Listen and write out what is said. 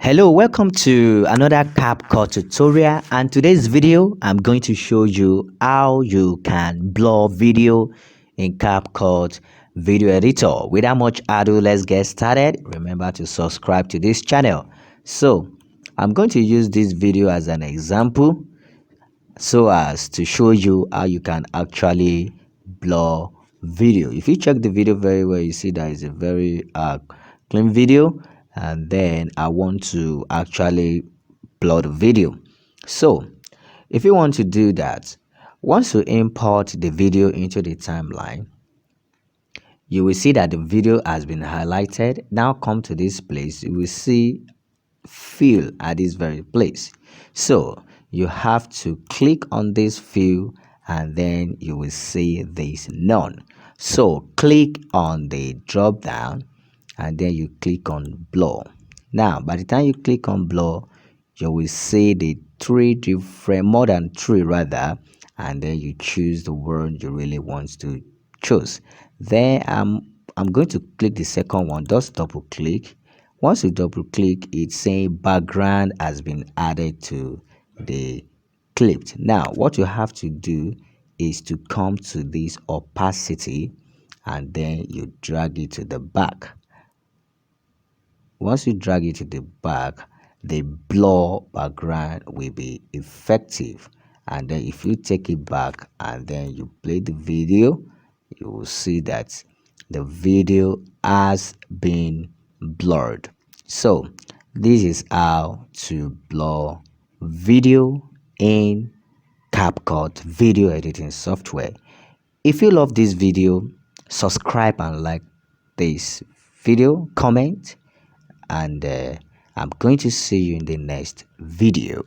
Hello, welcome to another CapCut tutorial, and today's video I'm going to show you how you can blur video in CapCut video editor. Without much ado, let's get started. Remember to subscribe to this channel. So I'm going to use this video as an example so as to show you how you can actually blur video. If you check the video very well, you see that is a very clean video, and then I want to actually blur the video. So if you want to do that, once you import the video into the timeline, you will see that the video has been highlighted. Now come to this place, you will see fill at this very place. So you have to click on this fill, and then you will see this none. So click on the drop down, and then you click on blur. Now by the time you click on blur, you will see the more than three rather, and then you choose the word you really want to choose. Then I'm going to click the second one. Just double click. Once you double click, it's saying background has been added to the clip. Now what you have to do is to come to this opacity, and then you drag it to the back. Once you drag it to the back, the blur background will be effective. And then if you take it back and then you play the video, you will see that the video has been blurred. So this is how to blur video in CapCut video editing software. If you love this video, subscribe and like this video, comment, and I'm going to see you in the next video.